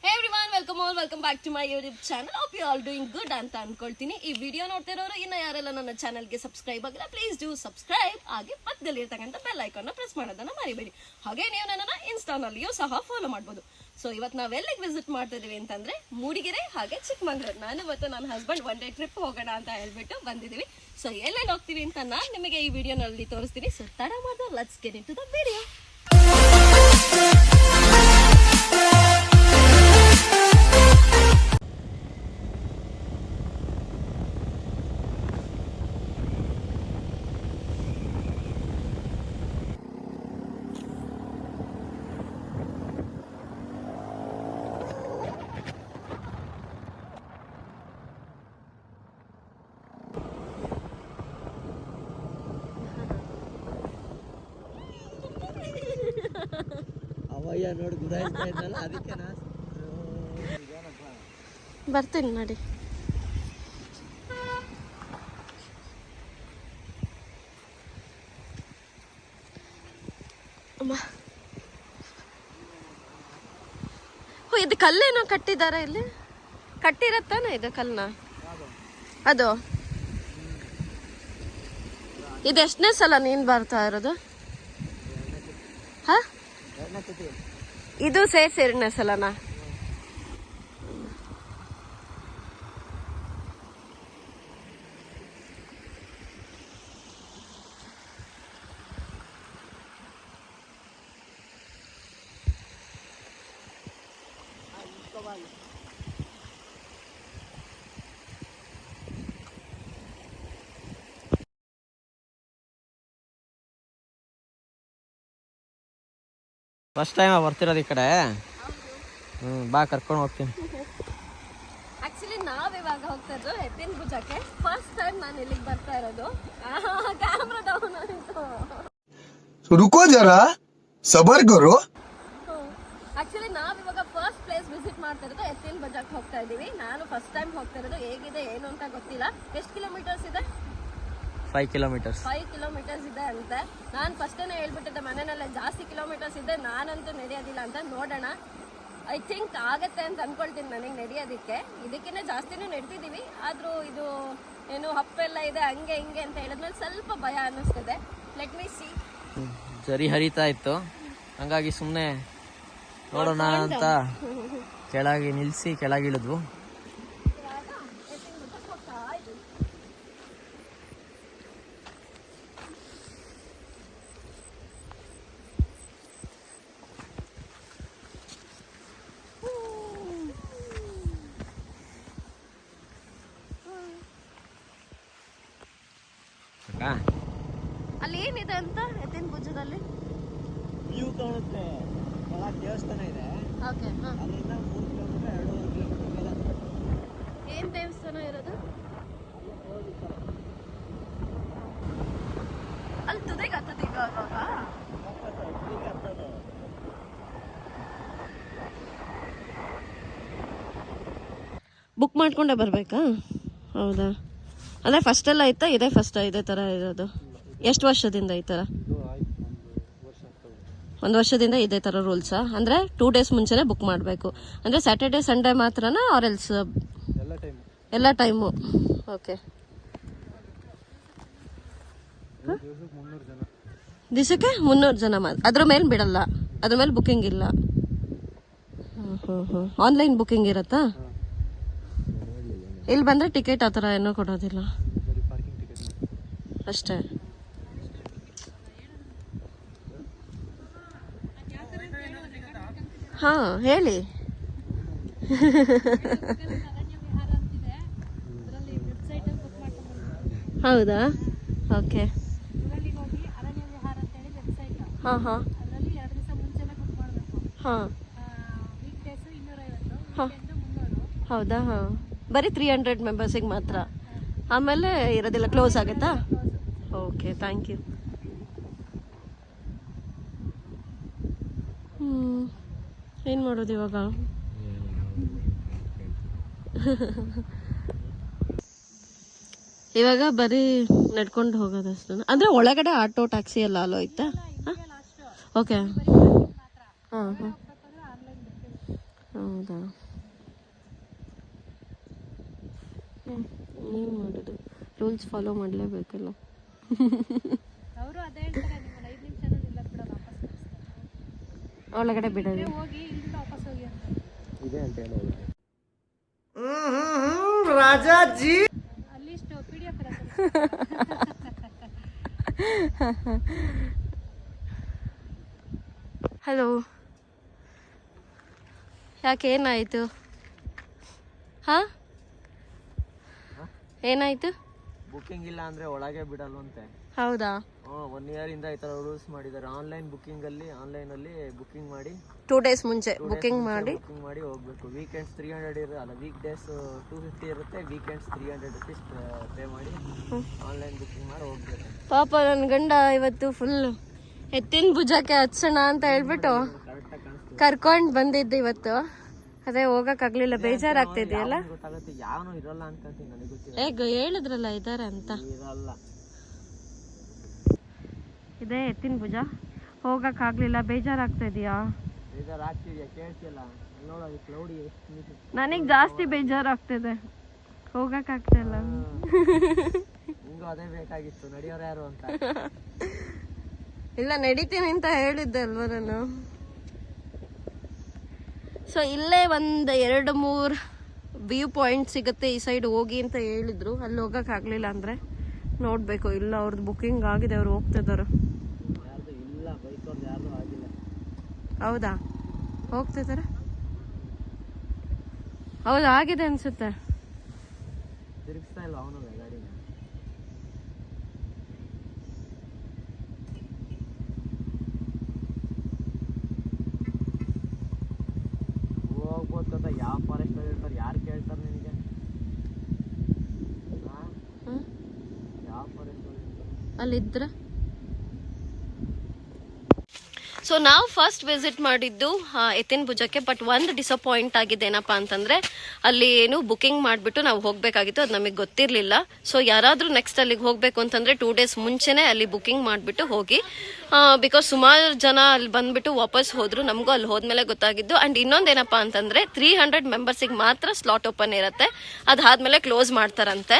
Welcome back to my YouTube channel. Hope you all doing good ಅಂತ ಅನ್ಕೊಳ್ತೀನಿ. ಈ video ನೋಡ್ತಿರೋರು ಇನ್ನು ಯಾರೆಲ್ಲ ನನ್ನ ಚಾನಲ್ಗೆ ಸಬ್ಸ್ಕ್ರೈಬ್ ಆಗಿಲ್ಲ, ಪ್ಲೀಸ್ ಡೂ ಸಬ್ಸ್ಕ್ರೈಬ್ ಆಗಿ ಪಕ್ಕದಲ್ಲಿ ಇರ್ತಕ್ಕಂಥ ಬೆಲ್ ಐಕಾನ್ನ ಪ್ರೆಸ್ ಮಾಡೋದನ್ನ ಮರಿಬೇಡಿ. ಹಾಗೆ ನೀವು ನನ್ನನ್ನು ಇನ್ಸ್ಟಾನಲ್ಲಿಯೂ ಸಹ ಫಾಲೋ ಮಾಡ್ಬೋದು. ಸೊ ಇವತ್ತು ನಾವೆಲ್ಲಿಗೆ ವಿಸಿಟ್ ಮಾಡ್ತಾ ಇದೀವಿ ಅಂತಂದ್ರೆ ಮೂಡಿಗೆರೆ ಹಾಗೆ ಚಿಕ್ಕಮಂಗ್ಳೂರು. ನಾನು ಇವತ್ತು ನನ್ನ ಹಸ್ಬೆಂಡ್ ಒನ್ ಡೇ ಟ್ರಿಪ್ ಹೋಗೋಣ ಅಂತ ಹೇಳ್ಬಿಟ್ಟು ಬಂದಿದ್ದೀವಿ. ಸೊ ಎಲ್ಲೆಲ್ಲಿ ಹೋಗ್ತೀವಿ ಅಂತ ನಾನು ನಿಮಗೆ ಈ ವಿಡಿಯೋನಲ್ಲಿ ತೋರಿಸ್ತೀನಿ. ಸೊ ತಡ ಮಾಡಿದ್ರೆ let's get into the video. ಅವಯ್ಯ ನೋಡಿ ಗುರಾಯಿಸ್ತಾ ಇದ್ದಲ್ಲ, ಅದಕ್ಕೆ ಬರ್ತೀನಿ ನೋಡಿ. ಇದು ಕಲ್ಲೇನೋ ಕಟ್ಟಿದಾರ, ಇಲ್ಲಿ ಕಟ್ಟಿರತ್ತಾನ ಇದು ಕಲ್ಲನ್ನ. ಅದು ಇದು ಎಷ್ಟನೇ ಸಲ ನೀನ್ ಬರ್ತಾ ಇರೋದು? ಇದು ಸೇರಿನ ಸಲನಾ? ಫಸ್ಟ್ ಟೈಮ್ ಬರ್ತಿರೋದು ಈ ಕಡೆ. ಬಾ ಕರ್ಕೊಂಡು ಹೋಗ್ತೀನಿ. ಆಕ್ಚುಲಿ ನಾವ್ ಇವಾಗ ಹೋಗ್ತಾ ಇರೋದು ಎತ್ತಿನ ಭುಜಕ್ಕೆ. ಫಸ್ಟ್ ಟೈಮ್ ನಾನು ಇಲ್ಲಿಗೆ ಬರ್ತಾ ಇರೋದು. ಕ್ಯಾಮ್ರಾ ಡೌನ್ ಆಯ್ತು. ರುಕೋ ಜರಾ ಸಬರ್ ಕರೋ. ಆಕ್ಚುಲಿ ನಾವ್ ಇವಾಗ ಫಸ್ಟ್ ಪ್ಲೇಸ್ ವಿಸಿಟ್ ಮಾಡ್ತಾ ಇರೋದು ಎತ್ತಿನ ಭುಜಕ್ಕೆ ಹೋಗ್ತಾ ಇದೀವಿ. ನಾನು ಫಸ್ಟ್ ಟೈಮ್ ಹೋಗ್ತಾ ಇರೋದು. ಹೇಗಿದೆ ಏನು ಅಂತ ಗೊತ್ತಿಲ್ಲ. ಎಷ್ಟು ಕಿಲೋಮೀಟರ್ಸ್ ಇದೆ? 5 ಕಿಲೋಮೀಟರ್ಸ್. 5 ಕಿಲೋಮೀಟರ್ಸ್ ಇದೆ ಅಂತೆ. ನಾನು ಫಸ್ಟೇನೆ ಹೇಳ್ಬಿಟ್ಟಿದ್ದೆ ಮನೆಯಲ್ಲೇ ಜಾಸ್ತಿ ಕಿಲೋಮೀಟರ್ಸ್ ಇದೆ, ನಾನಂತೂ ನಡೆಯೋದಿಲ್ಲ ಅಂತ. ನೋಡೋಣ, ಐ ಥಿಂಕ್ ಆಗತ್ತೆ ಅಂತ ಅನ್ಕೊಳ್ತೀನಿ ನನಗೆ ನಡೆಯೋದಕ್ಕೆ. ಇದಕ್ಕಿಂತ ಜಾಸ್ತಿನೂ ನಡ್ತಿದ್ದೀವಿ, ಆದರೂ ಇದು ಏನು ಹಪ್ಪೆಲ್ಲ ಇದೆ ಹಂಗೆ ಹಿಂಗೆ ಅಂತ ಹೇಳಿದ್ಮೇಲೆ ಸ್ವಲ್ಪ ಭಯ ಅನ್ನಿಸ್ತದೆ. Let me see. ಜರಿ ಹರಿತಾ ಇತ್ತು, ಹಂಗಾಗಿ ಸುಮ್ಮನೆ ನೋಡೋಣ ಅಂತ ಕೆಳಗೆ ನಿಲ್ಲಿಸಿ ಕೆಳಗಿಳಿದ್ವು. ಅಲ್ಲಿ ಏನಿದೆ ಅಂತ ಎತ್ತಿನ ಭುಜದಲ್ಲಿ? ವ್ಯೂ ಕಾಣುತ್ತೆ. ದೇವಸ್ಥಾನ ಇದೆ. ಓಕೆ. ಅಲ್ಲಿಂದ 3 ಕಿಲೋಮೀಟರ್ 2.5 ಕಿಲೋಮೀಟರ್ ಮೇಲೆ. ಏನ್ ದೇವಸ್ಥಾನ ಇರೋದು? ಅಲ್ಲಿ ತುದಿಗೆ ಹತ್ತದ ಇವಾಗ ಬುಕ್ ಮಾಡ್ಕೊಂಡೆ ಬರ್ಬೇಕಾ? ಹೌದಾ? ಅಂದ್ರೆ ಫಸ್ಟ್ ಎಲ್ಲ ಇತ್ತಾ? ಇದೇ ಫಸ್ಟ್ ಇದೇ ತರ ಇರೋದು? ಎಷ್ಟು ವರ್ಷದಿಂದ ಈ ತರ? 1 ವರ್ಷದಿಂದ ಇದೇ ತರ ರೂಲ್ಸಾ? ಅಂದ್ರೆ 2 ಡೇಸ್ ಮುಂಚೆನೆ ಬುಕ್ ಮಾಡಬೇಕು. ಅಂದ್ರೆ ಸ್ಯಾಟರ್ಡೆ ಸಂಡೇ ಮಾತ್ರನಾ ಆರ್ ಎಲ್ಸ್ ಎಲ್ಲ ಟೈಮು? ಓಕೆ. ದಿವಸಕ್ಕೆ 300 ಜನ ಮಾತ್ರ? ಅದ್ರ ಮೇಲೆ ಬಿಡಲ್ಲ, ಅದ್ರ ಮೇಲೆ ಬುಕ್ಕಿಂಗ್ ಇಲ್ಲ? ಆನ್ಲೈನ್ ಬುಕ್ಕಿಂಗ್ ಇರತ್ತಾ? ಇಲ್ಲಿ ಬಂದ್ರೆ ಟಿಕೆಟ್ ಆ ಥರ ಏನೂ ಕೊಡೋದಿಲ್ಲ ಅಷ್ಟೇ? ಹಾ ಹೇಳಿ. ಹೌದಾ? ಓಕೆ. ಹಾಂ ಹಾಂ ಹಾಂ. ಹಾಂ ಹೌದಾ? ಹಾಂ, ಬರೀ 300 ಮೆಂಬರ್ಸಿಗೆ ಮಾತ್ರ, ಆಮೇಲೆ ಇರೋದಿಲ್ಲ, ಕ್ಲೋಸ್ ಆಗುತ್ತಾ? Okay, thank you. ಏನು ಮಾಡೋದು ಇವಾಗ? ಇವಾಗ ಬರೀ ನಡ್ಕೊಂಡು ಹೋಗೋದಷ್ಟು? ಅಂದರೆ ಒಳಗಡೆ ಆಟೋ ಟ್ಯಾಕ್ಸಿ ಎಲ್ಲ ಅಲೋ ಆಯ್ತಾ? ಓಕೆ. ಹಾಂ ಹಾಂ ಹೌದಾ, ಏನು ಮಾಡೋದು, ರೂಲ್ಸ್ ಫಾಲೋ ಮಾಡಲೇಬೇಕಲ್ಲ. ಅವರು ಅದೇ ಹೇಳ್ತಾರೆ, ನಿಮ್ಮನ್ನ 5 ನಿಮಿಷದಲ್ಲಿ ಇಲ್ಲ ಬಿಡೋದು, ವಾಪಸ್ ಕಳಿಸ್ತಾರೆ. ಒಳಗಡೆ ಬಿಡೋದು. ಹೋಗಿ ಇಲ್ಲಿಂದ ವಾಪಸ್ ಹೋಗಿ ಅಂತ ಇದೆ ಅಂತ ಹೇಳೋದು. ರಾಜಾಜಿ ಅಲ್ಲಿ ಇಷ್ಟು PDF ಎಲ್ಲ ಹಲೋ, ಯಾಕೆ ಏನಾಯಿತು? ಹಾಂ, ಏನಾಯಿತು? ಬುಕ್ಕಿಂಗ್ ಇಲ್ಲ ಅಂದರೆ ಒಳಗೆ ಬಿಡಲ್ವಂತೆ. ಹೌದಾ? 1 ಇಯರ್ ಇಂದ ಈ ಥರ ರೂಲ್ಸ್ ಮಾಡಿದ್ದಾರೆ. ಆನ್ಲೈನಲ್ಲಿ ಬುಕ್ಕಿಂಗ್ ಮಾಡಿ 2 ಡೇಸ್ ಮುಂಚೆ ಬುಕ್ಕಿಂಗ್ ಮಾಡಿ ಹೋಗ್ಬೇಕು. ವೀಕೆಂಡ್ಸ್ 300 ಅಲ್ಲ, ವೀಕ್ ಡೇಸ್ 250 ಇರುತ್ತೆ, ವೀಕೆಂಡ್ಸ್ 300 ರುಪೀಸ್ ಪೇ ಮಾಡಿ ಆನ್ಲೈನ್ ಬುಕ್ಕಿಂಗ್ ಮಾಡಿ ಹೋಗ್ಬೇಕು. ಪಾಪ ನನ್ನ ಗಂಡ ಇವತ್ತು ಫುಲ್ ಎತ್ತಿನ ಭುಜಕ್ಕೆ ಹಚ್ಚೋಣ ಅಂತ ಹೇಳ್ಬಿಟ್ಟು ಕರೆಕ್ಟಾಗಿ ಕಾಣಿಸ್ತು. ಕರ್ಕೊಂಡು ಬಂದಿದ್ದು ಇವತ್ತು. ಅದೇ ಹೋಗಕ್ಕಾಗ್ಲಿಲ್ಲ, ಬೇಜಾರಾಗ್ತಿದೆಯಲ್ಲ. ಗೊತ್ತಾಗುತ್ತೆ ಯಾವನು ಇರಲ್ಲ ಅನ್ಕೊಂತೀನಿ, ನನಗೆ ಗೊತ್ತಿಲ್ಲ. ಹೇಳಿದ್ರಲ್ಲ ಇದ್ದಾರೆ ಅಂತ. ಇರಲ್ಲ. ಇದೇ ಎತ್ತಿನ ಭುಜ, ಹೋಗಕ್ಕಾಗ್ಲಿಲ್ಲ, ಬೇಜಾರಾಗ್ತಾ ಇದೆಯಾ? ಬೇಜಾರಾಗ್ತಿದ್ಯಾ? ಕೇಳ್ತಿಯಲ್ಲ, ನೋಡೋದು ಕ್ಲೌಡಿ ಎಷ್ಟು. ನನಗೆ ಜಾಸ್ತಿ ಬೇಜಾರಾಗ್ತಿದೆ, ಹೋಗಕ್ಕಾಗ್ತಾ ಇಲ್ಲ. ನಿಂಗೂ ಅದೇ ಬೇಕಾಗಿತ್ತು, ನಡೆಯೋರು ಯಾರು ಅಂತ. ಇಲ್ಲ, ನಡೀತೀನಿ ಅಂತ ಹೇಳಿದ್ದೆ ಅಲ್ವಾ ನಾನು. ಸೊ ಇಲ್ಲೇ ಒಂದು 2-3 ವ್ಯೂ ಪಾಯಿಂಟ್ ಸಿಗುತ್ತೆ, ಈ ಸೈಡ್ ಹೋಗಿ ಅಂತ ಹೇಳಿದ್ರು. ಅಲ್ಲಿ ಹೋಗಕ್ಕಾಗ್ಲಿಲ್ಲ ಅಂದರೆ ನೋಡಬೇಕು. ಇಲ್ಲ, ಅವ್ರದ್ದು ಬುಕ್ಕಿಂಗ್ ಆಗಿದೆ, ಅವ್ರು ಹೋಗ್ತಿದ್ದಾರೆ. ಯಾರ್ದು ಇಲ್ಲ, ಬೈಕ್ ಅವ್ರದ್ದು ಯಾರ್ದು ಆಗಿಲ್ಲ. ಹೌದಾ? ಹೋಗ್ತಿದ್ದಾರೆ? ಹೌದು, ಆಗಿದೆ ಅನ್ಸುತ್ತೆ. ತಿರುಗಿಸ್ತಾ ಇಲ್ಲ ಅವನು ಗಾಡಿನ. ಹೋಗ್ಬೋದು ಗೊತ್ತಾ, ಯಾವ ಫಾರೆಸ್ಟ್ ಹೇಳ್ತಾರೆ, ಯಾರು ಕೇಳ್ತಾರೆ ನಿನಗೆ? ಯಾವ ಫಾರೆಸ್ಟ್ ಅಲ್ಲಿದ್ರ. ಸೊ ನಾವು ಫಸ್ಟ್ ವಿಸಿಟ್ ಮಾಡಿದ್ದು ಎತ್ತಿನ ಭುಜಕ್ಕೆ. ಬಟ್ ಒಂದು ಡಿಸಪಾಯಿಂಟ್ ಆಗಿದೆ, ಏನಪ್ಪ ಅಂತಂದ್ರೆ ಅಲ್ಲಿ ಏನು ಬುಕಿಂಗ್ ಮಾಡಿಬಿಟ್ಟು ನಾವು ಹೋಗಬೇಕಾಗಿತ್ತು, ಅದು ನಮಗೆ ಗೊತ್ತಿರಲಿಲ್ಲ. ಸೊ ಯಾರಾದರೂ ನೆಕ್ಸ್ಟ್ ಅಲ್ಲಿಗೆ ಹೋಗಬೇಕು ಅಂತಂದ್ರೆ 2 ಡೇಸ್ ಮುಂಚೆನೇ ಅಲ್ಲಿ ಬುಕಿಂಗ್ ಮಾಡಿಬಿಟ್ಟು ಹೋಗಿ. ಬಿಕಾಸ್ ಸುಮಾರು ಜನ ಅಲ್ಲಿ ಬಂದ್ಬಿಟ್ಟು ವಾಪಸ್ ಹೋದ್ರು, ನಮಗೂ ಅಲ್ಲಿ ಹೋದ್ಮೇಲೆ ಗೊತ್ತಾಗಿದ್ದು. ಆ್ಯಂಡ್ ಇನ್ನೊಂದೇನಪ್ಪ ಅಂತಂದ್ರೆ 300 ಮೆಂಬರ್ಸಿಗೆ ಮಾತ್ರ ಸ್ಲಾಟ್ ಓಪನ್ ಇರುತ್ತೆ, ಅದಾದ್ಮೇಲೆ ಕ್ಲೋಸ್ ಮಾಡ್ತಾರಂತೆ.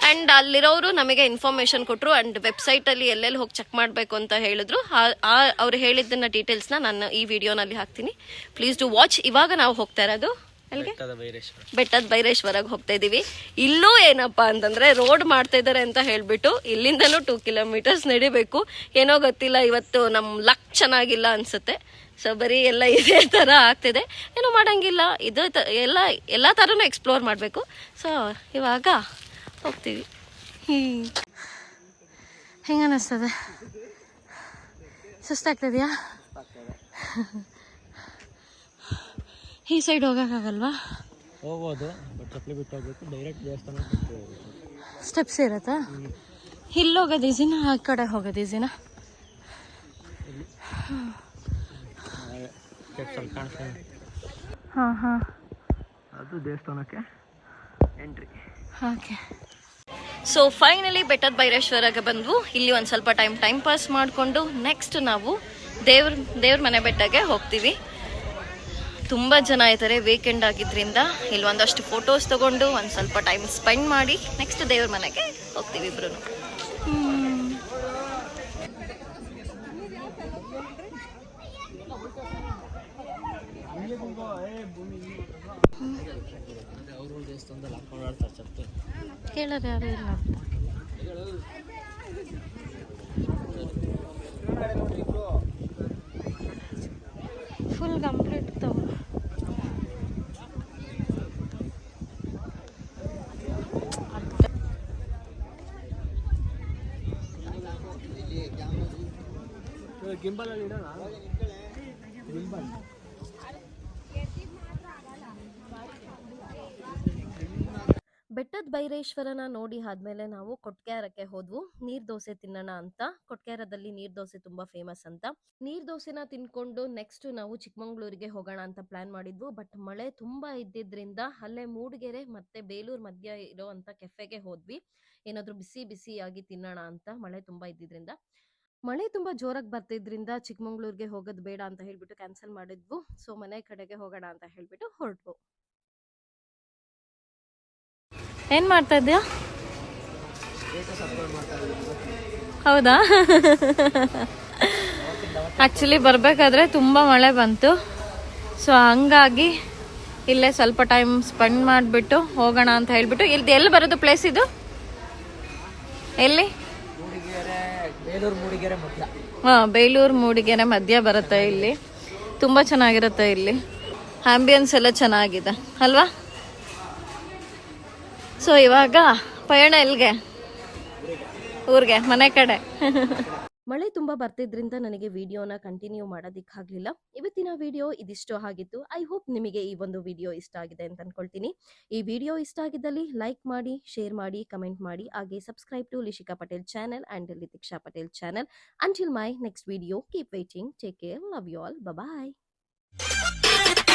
ಆ್ಯಂಡ್ ಅಲ್ಲಿರೋರು ನಮಗೆ ಇನ್ಫಾರ್ಮೇಶನ್ ಕೊಟ್ಟರು. ಆ್ಯಂಡ್ ವೆಬ್ಸೈಟಲ್ಲಿ ಎಲ್ಲೆಲ್ಲಿ ಹೋಗಿ ಚೆಕ್ ಮಾಡಬೇಕು ಅಂತ ಹೇಳಿದ್ರು. ಅವ್ರು ಹೇಳಿದ್ದನ್ನ ಡೀಟೇಲ್ಸ್ನ ನಾನು ಈ ವಿಡಿಯೋನಲ್ಲಿ ಹಾಕ್ತೀನಿ, ಪ್ಲೀಸ್ ಡು ವಾಚ್. ಇವಾಗ ನಾವು ಹೋಗ್ತಾ ಇರೋದು ಅಲ್ಲಿಗೆ, ಬೆಟ್ಟದ ಬೈರೇಶ್ವರಗೆ ಹೋಗ್ತಾ ಇದೀವಿ. ಇಲ್ಲೂ ಏನಪ್ಪಾ ಅಂತಂದ್ರೆ ರೋಡ್ ಮಾಡ್ತಾ ಇದಾರೆ ಅಂತ ಹೇಳ್ಬಿಟ್ಟು ಇಲ್ಲಿಂದನೂ 2 ಕಿಲೋಮೀಟರ್ಸ್ ನಡಿಬೇಕು. ಏನೋ ಗೊತ್ತಿಲ್ಲ, ಇವತ್ತು ನಮ್ ಲಕ್ ಚೆನ್ನಾಗಿಲ್ಲ ಅನ್ಸುತ್ತೆ. ಸೊ ಬರೀ ಎಲ್ಲ ಇದೇ ತರ ಆಗ್ತಿದೆ, ಏನೋ ಮಾಡಂಗಿಲ್ಲ. ಇದು ಎಲ್ಲ ತರನು ಎಕ್ಸ್ಪ್ಲೋರ್ ಮಾಡಬೇಕು. ಸೊ ಇವಾಗ ಹೋಗ್ತೀವಿ. ಹೆಂಗ ಅನಿಸ್ತದೆ? ಸುಸ್ತಾಗ್ತದ್ಯಾ? ಈ ಸೈಡ್ ಹೋಗಕ್ಕಾಗಲ್ವಾ? ಹೋಗ್ಬೋದು, ಬಟ್ ಚಪ್ಪಲಿ ಬಿಟ್ಟು ಹೋಗ್ಬೇಕು. ಡೈರೆಕ್ಟ್ ದೇವಸ್ಥಾನ ಸ್ಟೆಪ್ಸ್ ಇರತ್ತಾ? ಇಲ್ಲಿ ಹೋಗೋದು ಈಸಿನಾ, ಆ ಕಡೆ ಹೋಗೋದು ಈಸಿನಾ? ಹಾಂ ಹಾಂ, ಅದು ದೇವಸ್ಥಾನಕ್ಕೆ ಎಂಟ್ರಿ. ಓಕೆ. ಸೊ ಫೈನಲಿ ಬೆಟ್ಟದ ಬೈರೇಶ್ವರಗೆ ಬಂದ್ವು. ಇಲ್ಲಿ ಒಂದು ಸ್ವಲ್ಪ ಟೈಮ್ ಪಾಸ್ ಮಾಡಿಕೊಂಡು ನೆಕ್ಸ್ಟ್ ನಾವು ದೇವ್ರ ಮನೆ ಬೆಟ್ಟಗೆ ಹೋಗ್ತೀವಿ. ತುಂಬ ಜನ ಇದ್ದಾರೆ, ವೀಕೆಂಡ್ ಆಗಿದ್ರಿಂದ ಇಲ್ಲಿ ಒಂದಷ್ಟು ಫೋಟೋಸ್ ತಗೊಂಡು ಒಂದು ಸ್ವಲ್ಪ ಟೈಮ್ ಸ್ಪೆಂಡ್ ಮಾಡಿ ನೆಕ್ಸ್ಟ್ ದೇವ್ರ ಮನೆಗೆ ಹೋಗ್ತೀವಿ ಇಬ್ರು. ಕೇಳೋರು ಯಾರು ಇಲ್ಲ, ಫುಲ್ ಕಂಪ್ಲೀಟ್ ತಗೋ. ಗಿಂಬಲಲ್ಲಿ ಇಡೋಣ. ಗಿಂಬಲ್ ಬೆಟ್ಟದ ಬೈರೇಶ್ವರನ ನೋಡಿ ಆದ್ಮೇಲೆ ನಾವು ಕೊಟ್ಕೇರಕ್ಕೆ ಹೋದ್ವು ನೀರ್ ದೋಸೆ ತಿನ್ನೋಣ ಅಂತ. ಕೊಟ್ಕೇರದಲ್ಲಿ ನೀರ್ ದೋಸೆ ತುಂಬಾ ಫೇಮಸ್ ಅಂತ. ನೀರ್ ದೋಸೆನ ತಿನ್ಕೊಂಡು ನೆಕ್ಸ್ಟ್ ನಾವು ಚಿಕ್ಕಮಂಗ್ಳೂರಿಗೆ ಹೋಗೋಣ ಅಂತ ಪ್ಲಾನ್ ಮಾಡಿದ್ವು. ಬಟ್ ಮಳೆ ತುಂಬಾ ಇದ್ದಿದ್ರಿಂದ ಅಲ್ಲೇ ಮೂಡಿಗೆರೆ ಮತ್ತೆ ಬೇಲೂರು ಮಧ್ಯ ಇರೋ ಅಂತ ಕೆಫೆಗೆ ಹೋದ್ವಿ, ಏನಾದ್ರು ಬಿಸಿ ಬಿಸಿಯಾಗಿ ತಿನ್ನೋಣ ಅಂತ, ಮಳೆ ತುಂಬಾ ಇದ್ದಿದ್ರಿಂದ. ಮಳೆ ತುಂಬಾ ಜೋರಾಗಿ ಬರ್ತಿದ್ರಿಂದ ಚಿಕ್ಕಮಂಗ್ಳೂರ್ಗೆ ಹೋಗೋದು ಬೇಡ ಅಂತ ಹೇಳ್ಬಿಟ್ಟು ಕ್ಯಾನ್ಸಲ್ ಮಾಡಿದ್ವು. ಸೊ ಮನೆ ಕಡೆಗೆ ಹೋಗೋಣ ಅಂತ ಹೇಳ್ಬಿಟ್ಟು ಹೊರಟ್ವು. ಏನು ಮಾಡ್ತಾ ಇದೆಯಾ? ಸ್ಟೇಟಸ್ ಅಪ್ಲೋಡ್ ಮಾಡ್ತಾ ಇದ್ದೀನಿ. ಹೌದಾ? ಆ್ಯಕ್ಚುಲಿ ಬರಬೇಕಾದ್ರೆ ತುಂಬ ಮಳೆ ಬಂತು. ಸೊ ಹಂಗಾಗಿ ಇಲ್ಲೇ ಸ್ವಲ್ಪ ಟೈಮ್ ಸ್ಪೆಂಡ್ ಮಾಡಿಬಿಟ್ಟು ಹೋಗೋಣ ಅಂತ ಹೇಳ್ಬಿಟ್ಟು. ಇಲ್ಲಿ ಎಲ್ಲಿ ಬರೋದು ಪ್ಲೇಸ್ ಇದು? ಎಲ್ಲಿ? ಮೂಡಿಗೆರೆ, ಬೇಲೂರು ಮೂಡಿಗೆರೆ ಮಧ್ಯ. ಹಾಂ, ಬೇಲೂರು ಮೂಡಿಗೆರೆ ಮಧ್ಯ ಬರುತ್ತೆ. ಇಲ್ಲಿ ತುಂಬ ಚೆನ್ನಾಗಿರುತ್ತೆ. ಇಲ್ಲಿ ಆಂಬಿಯನ್ಸ್ ಎಲ್ಲ ಚೆನ್ನಾಗಿದೆ ಅಲ್ವಾ? ಸೊ ಇವಾಗ ಪಯಣ ಎಲ್ಲಿಗೆ? ಊರಿಗೆ, ಮನೆ ಕಡೆ. ಮಳೆ ತುಂಬಾ ಬರ್ತಿದ್ರಿಂದ ನನಗೆ ವಿಡಿಯೋನ ಕಂಟಿನ್ಯೂ ಮಾಡೋದಿಕ್ಕಾಗಲಿಲ್ಲ. ಇವತ್ತಿನ ವಿಡಿಯೋ ಇದಿಷ್ಟು ಆಗಿತ್ತು. ಐ ಹೋಪ್ ನಿಮಗೆ ಈ ಒಂದು ವಿಡಿಯೋ ಇಷ್ಟ ಆಗಿದೆ ಅಂತ ಅನ್ಕೊಳ್ತೀನಿ. ಈ ವಿಡಿಯೋ ಇಷ್ಟ ಆಗಿದ್ದಲ್ಲಿ ಲೈಕ್ ಮಾಡಿ, ಶೇರ್ ಮಾಡಿ, ಕಮೆಂಟ್ ಮಾಡಿ. ಹಾಗೆ subscribe to Lishika Patel channel and Litiksha Patel channel. Until my next video, keep waiting. Take care. Love you all. Bye bye.